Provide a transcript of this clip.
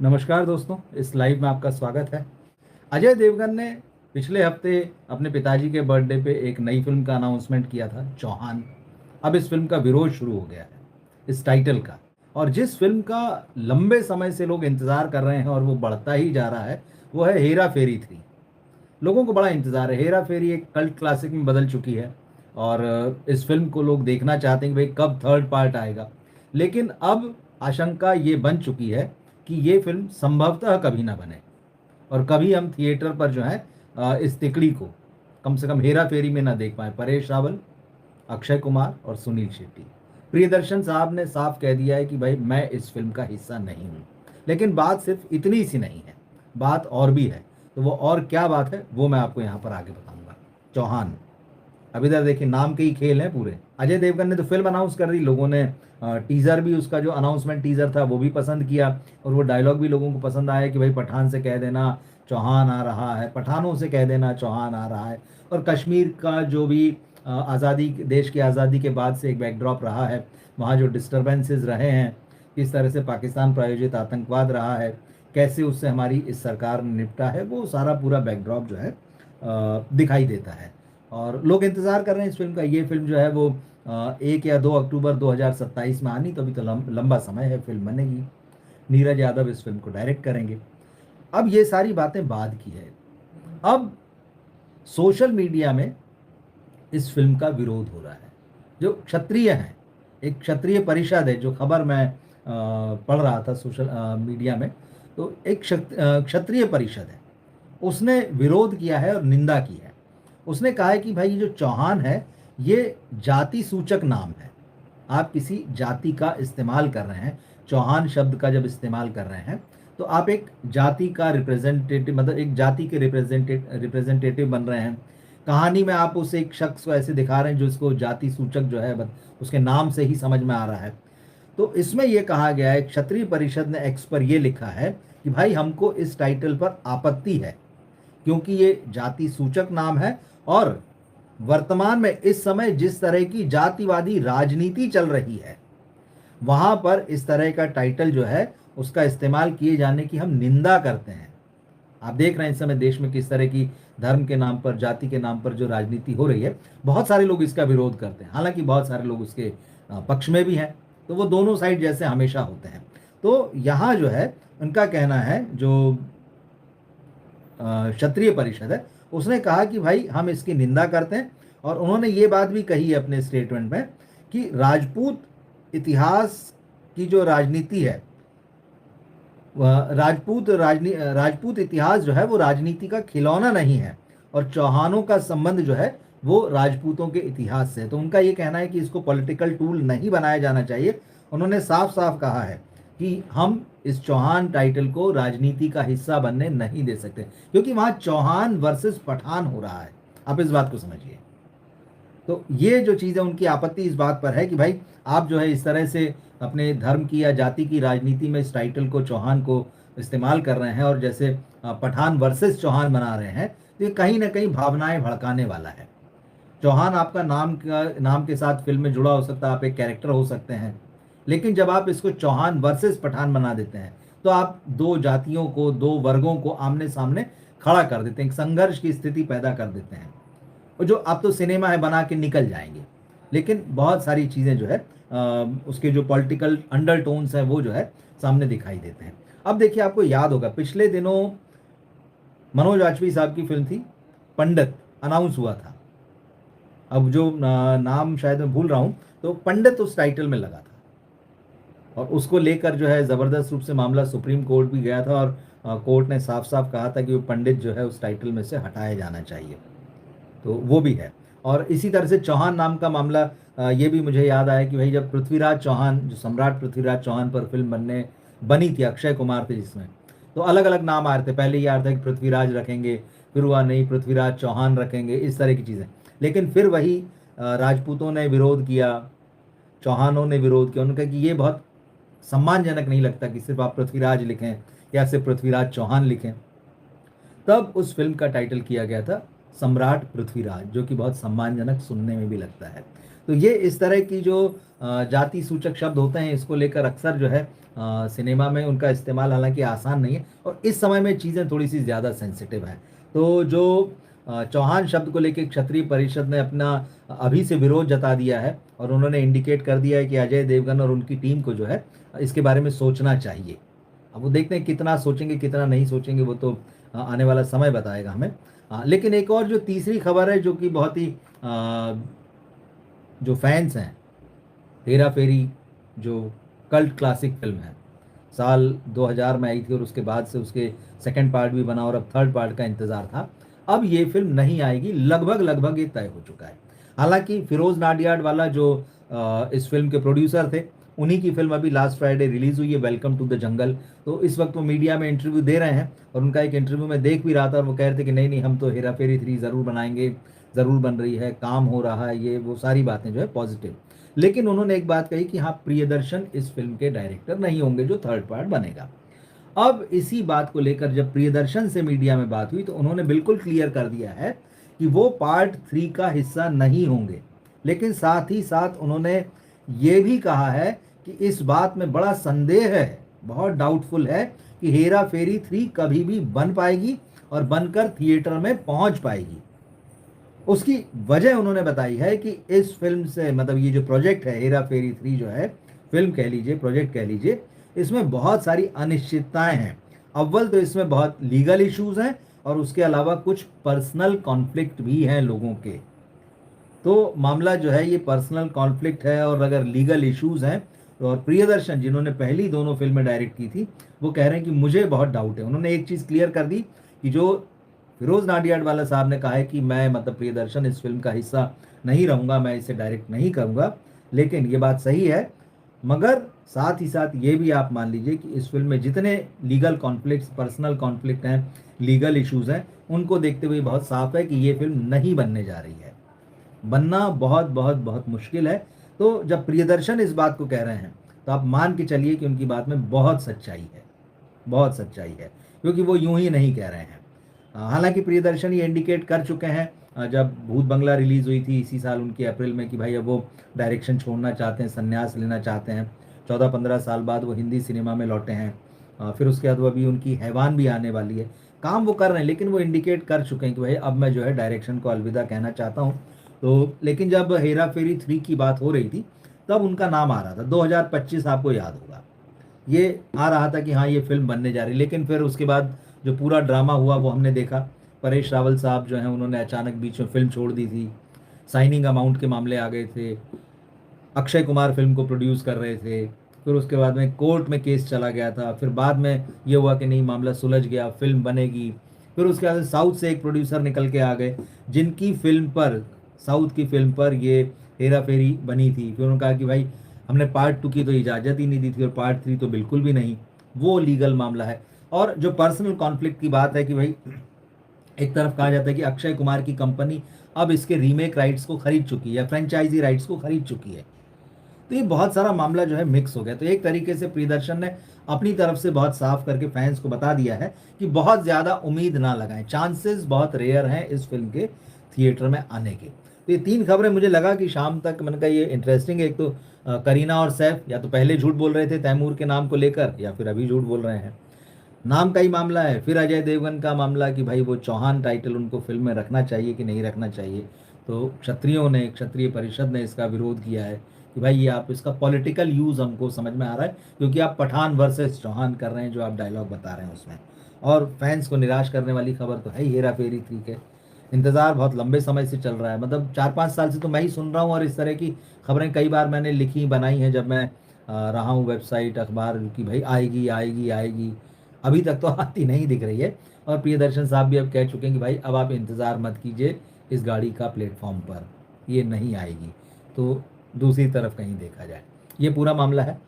नमस्कार दोस्तों, इस लाइव में आपका स्वागत है। अजय देवगन ने पिछले हफ्ते अपने पिताजी के बर्थडे पे एक नई फिल्म का अनाउंसमेंट किया था, चौहान। अब इस फिल्म का विरोध शुरू हो गया है, इस टाइटल का। और जिस फिल्म का लंबे समय से लोग इंतज़ार कर रहे हैं और वो बढ़ता ही जा रहा है, वो है हेरा फेरी 3। लोगों को बड़ा इंतज़ार है। हेरा फेरी एक कल्ट क्लासिक में बदल चुकी है और इस फिल्म को लोग देखना चाहते हैं कि भाई कब थर्ड पार्ट आएगा। लेकिन अब आशंका ये बन चुकी है कि ये फिल्म संभवतः कभी ना बने और कभी हम थिएटर पर जो है इस तिकड़ी को कम से कम हेरा फेरी में ना देख पाए। परेश रावल, अक्षय कुमार और सुनील शेट्टी। प्रियदर्शन साहब ने साफ कह दिया है कि भाई मैं इस फिल्म का हिस्सा नहीं हूँ। लेकिन बात सिर्फ इतनी सी नहीं है, बात और भी है। तो वो और क्या बात है वो मैं आपको यहाँ पर आगे बताऊंगा। चौहान, अब इधर देखिए, नाम के ही खेल हैं पूरे। अजय देवगन ने तो फिल्म अनाउंस कर दी, लोगों ने टीजर भी, उसका जो अनाउंसमेंट टीजर था वो भी पसंद किया और वो डायलॉग भी लोगों को पसंद आया कि भाई पठान से कह देना चौहान आ रहा है, पठानों से कह देना चौहान आ रहा है। और कश्मीर का जो भी आज़ादी, देश की आज़ादी के बाद से एक बैकड्रॉप रहा है, वहाँ जो डिस्टर्बेंसेस रहे हैं, किस तरह से पाकिस्तान प्रायोजित आतंकवाद रहा है, कैसे उससे हमारी इस सरकार ने निपटा है, वो सारा पूरा बैकड्रॉप जो है दिखाई देता है। और लोग इंतज़ार कर रहे हैं इस फिल्म का। ये फिल्म जो है वो 1 या 2 अक्टूबर 2027 में आनी, तो अभी तो लंबा समय है, फिल्म बनेगी। नीरज यादव इस फिल्म को डायरेक्ट करेंगे। अब ये सारी बातें बाद की है। अब सोशल मीडिया में इस फिल्म का विरोध हो रहा है। जो क्षत्रिय हैं, एक क्षत्रिय परिषद है, जो खबर मैं पढ़ रहा था सोशल मीडिया में, तो एक क्षत्रिय परिषद है, उसने विरोध किया है और निंदा की है। उसने कहा है कि भाई ये जो चौहान है, ये जाति सूचक नाम है। आप किसी जाति का इस्तेमाल कर रहे हैं, चौहान शब्द का जब इस्तेमाल कर रहे हैं, तो आप एक जाति का रिप्रेजेंटेटिव, मतलब एक जाति के रिप्रेजेंटेटिव बन रहे हैं। कहानी में आप उस एक शख्स को ऐसे दिखा रहे हैं जो इसको जाति सूचक जो है उसके नाम से ही समझ में आ रहा है। तो इसमें यह कहा गया है, क्षत्रिय परिषद ने एक्स पर यह लिखा है कि भाई हमको इस टाइटल पर आपत्ति है, क्योंकि ये जाति सूचक नाम है और वर्तमान में इस समय जिस तरह की जातिवादी राजनीति चल रही है, वहां पर इस तरह का टाइटल जो है उसका इस्तेमाल किए जाने की हम निंदा करते हैं। आप देख रहे हैं इस समय देश में किस तरह की धर्म के नाम पर, जाति के नाम पर जो राजनीति हो रही है। बहुत सारे लोग इसका विरोध करते हैं, हालांकि बहुत सारे लोग उसके पक्ष में भी हैं। तो वो दोनों साइड जैसे हमेशा होते हैं। तो यहाँ जो है उनका कहना है, जो क्षत्रिय परिषद है, उसने कहा कि भाई हम इसकी निंदा करते हैं। और उन्होंने ये बात भी कही है अपने स्टेटमेंट में कि राजपूत इतिहास की जो राजनीति है, राजपूत इतिहास जो है वो राजनीति का खिलौना नहीं है और चौहानों का संबंध जो है वो राजपूतों के इतिहास से है। तो उनका ये कहना है कि इसको पॉलिटिकल टूल नहीं बनाया जाना चाहिए। उन्होंने साफ साफ कहा है कि हम इस चौहान टाइटल को राजनीति का हिस्सा बनने नहीं दे सकते, क्योंकि वहां चौहान वर्सेस पठान हो रहा है। आप इस बात को समझिए। तो ये जो चीज़ है, उनकी आपत्ति इस बात पर है कि भाई आप जो है इस तरह से अपने धर्म की या जाति की राजनीति में इस टाइटल को, चौहान को इस्तेमाल कर रहे हैं और जैसे पठान वर्सेस चौहान बना रहे हैं। तो ये कहीं ना कहीं भावनाएं भड़काने वाला है। चौहान आपका नाम के साथ फिल्म में जुड़ा हो सकता है, आप एक कैरेक्टर हो सकते हैं। लेकिन जब आप इसको चौहान वर्सेस पठान बना देते हैं, तो आप दो जातियों को, दो वर्गों को आमने सामने खड़ा कर देते हैं, एक संघर्ष की स्थिति पैदा कर देते हैं। और जो अब तो सिनेमा है, बना के निकल जाएंगे, लेकिन बहुत सारी चीज़ें जो है उसके जो पॉलिटिकल अंडरटोन्स हैं वो जो है सामने दिखाई देते हैं। अब देखिए, आपको याद होगा पिछले दिनों मनोज वाजपेयी साहब की फिल्म थी पंडित, अनाउंस हुआ था। अब जो नाम शायद मैं भूल रहा हूँ, तो पंडित उस टाइटल में लगा था और उसको लेकर जो है ज़बरदस्त रूप से मामला सुप्रीम कोर्ट भी गया था और कोर्ट ने साफ साफ कहा था कि वो पंडित जो है उस टाइटल में से हटाया जाना चाहिए। तो वो भी है। और इसी तरह से चौहान नाम का मामला, ये भी मुझे याद आया कि भाई जब पृथ्वीराज चौहान, जो सम्राट पृथ्वीराज चौहान पर फिल्म बनी थी, अक्षय कुमार थे जिसमें, तो अलग अलग नाम आ रहे थे। पहले ये आ रहा था कि पृथ्वीराज रखेंगे, फिर हुआ नहीं पृथ्वीराज चौहान रखेंगे, इस तरह की चीज़ें। लेकिन फिर वही राजपूतों ने विरोध किया, चौहानों ने विरोध किया। उन्होंने कहा कि ये बहुत सम्मानजनक नहीं लगता कि सिर्फ आप पृथ्वीराज लिखें या सिर्फ पृथ्वीराज चौहान लिखें। तब उस फिल्म का टाइटल किया गया था सम्राट पृथ्वीराज, जो कि बहुत सम्मानजनक सुनने में भी लगता है। तो ये इस तरह की जो जाति सूचक शब्द होते हैं, इसको लेकर अक्सर जो है सिनेमा में उनका इस्तेमाल हालांकि आसान नहीं है, और इस समय में चीज़ें थोड़ी सी ज़्यादा सेंसिटिव हैं। तो जो चौहान शब्द को लेकर क्षत्रिय परिषद ने अपना अभी से विरोध जता दिया है, और उन्होंने इंडिकेट कर दिया है कि अजय देवगन और उनकी टीम को जो है इसके बारे में सोचना चाहिए। अब वो देखते हैं कितना सोचेंगे कितना नहीं सोचेंगे, वो तो आने वाला समय बताएगा हमें। लेकिन एक और जो तीसरी खबर है, जो कि बहुत ही जो फैंस हैं, हेरा फेरी जो कल्ट क्लासिक फिल्म है, साल 2000 में आई थी, और उसके बाद से उसके सेकंड पार्ट भी बना और अब थर्ड पार्ट का इंतज़ार था। अब ये फिल्म नहीं आएगी, लगभग लगभग ये तय हो चुका है। हालांकि फिरोज नाडियाड वाला जो इस फिल्म के प्रोड्यूसर थे, उन्हीं की फिल्म अभी लास्ट फ्राइडे रिलीज़ हुई है, वेलकम टू द जंगल। तो इस वक्त वो मीडिया में इंटरव्यू दे रहे हैं, और उनका एक इंटरव्यू में देख भी रहा था, और वो कह रहे थे कि नहीं नहीं, हम तो हेरा फेरी 3 ज़रूर बनाएंगे, ज़रूर बन रही है, काम हो रहा है, ये वो सारी बातें जो है पॉजिटिव। लेकिन उन्होंने एक बात कही कि हाँ, प्रियदर्शन इस फिल्म के डायरेक्टर नहीं होंगे जो थर्ड पार्ट बनेगा। अब इसी बात को लेकर जब प्रियदर्शन से मीडिया में बात हुई, तो उन्होंने बिल्कुल क्लियर कर दिया है कि वो पार्ट 3 का हिस्सा नहीं होंगे। लेकिन साथ ही साथ उन्होंने ये भी कहा है कि इस बात में बड़ा संदेह है, बहुत डाउटफुल है कि हेरा फेरी 3 कभी भी बन पाएगी और बनकर थिएटर में पहुंच पाएगी। उसकी वजह उन्होंने बताई है कि इस फिल्म से, मतलब ये जो प्रोजेक्ट है हेरा फेरी 3 जो है, फिल्म कह लीजिए, प्रोजेक्ट कह लीजिए, इसमें बहुत सारी अनिश्चितताएं हैं। अव्वल तो इसमें बहुत लीगल इश्यूज हैं, और उसके अलावा कुछ पर्सनल कॉन्फ्लिक्ट भी हैं लोगों के। तो मामला जो है ये पर्सनल कॉन्फ्लिक्ट है, और अगर लीगल इश्यूज हैं तो, और प्रियदर्शन जिन्होंने पहली दोनों फिल्में डायरेक्ट की थी, वो कह रहे हैं कि मुझे बहुत डाउट है। उन्होंने एक चीज़ क्लियर कर दी कि जो फिरोज नाडियाड वाला साहब ने कहा है कि मैं, मतलब प्रियदर्शन, इस फिल्म का हिस्सा नहीं रहूँगा, मैं इसे डायरेक्ट नहीं करूँगा। लेकिन ये बात सही है, मगर साथ ही साथ ये भी आप मान लीजिए कि इस फिल्म में जितने लीगल कॉन्फ्लिक्ट्स, पर्सनल कॉन्फ्लिक्ट हैं, लीगल इश्यूज हैं, उनको देखते हुए बहुत साफ है कि ये फिल्म नहीं बनने जा रही है, बनना बहुत बहुत बहुत मुश्किल है। तो जब प्रियदर्शन इस बात को कह रहे हैं, तो आप मान के चलिए कि उनकी बात में बहुत सच्चाई है, बहुत सच्चाई है, क्योंकि वो यूं ही नहीं कह रहे हैं। हालांकि प्रियदर्शन ये इंडिकेट कर चुके हैं, जब भूत बंगला रिलीज हुई थी इसी साल उनकी अप्रैल में, कि भाई अब वो डायरेक्शन छोड़ना चाहते हैं, संन्यास लेना चाहते हैं। 14-15 साल बाद वो हिंदी सिनेमा में लौटे हैं। फिर उसके बाद वो अभी उनकी हैवान भी आने वाली है, काम वो कर रहे हैं, लेकिन वो इंडिकेट कर चुके हैं कि भाई अब मैं जो है डायरेक्शन को अलविदा कहना चाहता हूँ। तो लेकिन जब हेरा फेरी 3 की बात हो रही थी, तब उनका नाम आ रहा था, 2025 आपको याद होगा, ये आ रहा था कि हाँ ये फिल्म बनने जा रही। लेकिन फिर उसके बाद जो पूरा ड्रामा हुआ वो हमने देखा। परेश रावल साहब जो हैं, उन्होंने अचानक बीच में फिल्म छोड़ दी थी, साइनिंग अमाउंट के मामले आ गए थे, अक्षय कुमार फिल्म को प्रोड्यूस कर रहे थे, फिर उसके बाद में कोर्ट में केस चला गया था, फिर बाद में ये हुआ कि नहीं, मामला सुलझ गया, फिल्म बनेगी। फिर उसके बाद साउथ से एक प्रोड्यूसर निकल के आ गए, जिनकी फिल्म पर, साउथ की फिल्म पर ये हेरा फेरी बनी थी। फिर उन्होंने कहा कि भाई हमने पार्ट 2 की तो इजाज़त ही नहीं दी थी, और पार्ट 3 तो बिल्कुल भी नहीं। वो लीगल मामला है। और जो पर्सनल कॉन्फ्लिक्ट की बात है कि भाई एक तरफ कहा जाता है कि अक्षय कुमार की कंपनी अब इसके रीमेक राइट्स को खरीद चुकी है, फ्रेंचाइजी राइट्स को खरीद चुकी है। तो ये बहुत सारा मामला जो है मिक्स हो गया। तो एक तरीके से प्रियदर्शन ने अपनी तरफ से बहुत साफ करके फैंस को बता दिया है कि बहुत ज़्यादा उम्मीद ना लगाएं, चांसेस बहुत रेयर हैं इस फिल्म के थिएटर में आने के। तो ये 3 खबरें मुझे लगा कि शाम तक, मैंने कहा ये इंटरेस्टिंग है। एक तो करीना और सैफ या तो पहले झूठ बोल रहे थे तैमूर के नाम को लेकर, या फिर अभी झूठ बोल रहे हैं, नाम का ही मामला है। फिर अजय देवगन का मामला कि भाई वो चौहान टाइटल उनको फिल्म में रखना चाहिए कि नहीं रखना चाहिए। तो क्षत्रियों ने, क्षत्रिय परिषद ने इसका विरोध किया है कि भाई ये आप इसका पॉलिटिकल यूज़ हमको समझ में आ रहा है, क्योंकि आप पठान वर्सेस चौहान कर रहे हैं, जो आप डायलॉग बता रहे हैं उसमें। और फैंस को निराश करने वाली खबर तो है ही हेरा फेरी 3 के। इंतज़ार बहुत लंबे समय से चल रहा है, मतलब 4-5 साल से तो मैं ही सुन रहा हूँ, और इस तरह की खबरें कई बार मैंने लिखी बनाई हैं जब मैं रहा हूँ वेबसाइट, अखबार, की भाई आएगी आएगी आएगी। अभी तक तो आती नहीं दिख रही है। और प्रियदर्शन साहब भी अब कह चुके हैं कि भाई अब आप इंतज़ार मत कीजिए इस गाड़ी का प्लेटफॉर्म पर, ये नहीं आएगी, तो दूसरी तरफ कहीं देखा जाए। ये पूरा मामला है।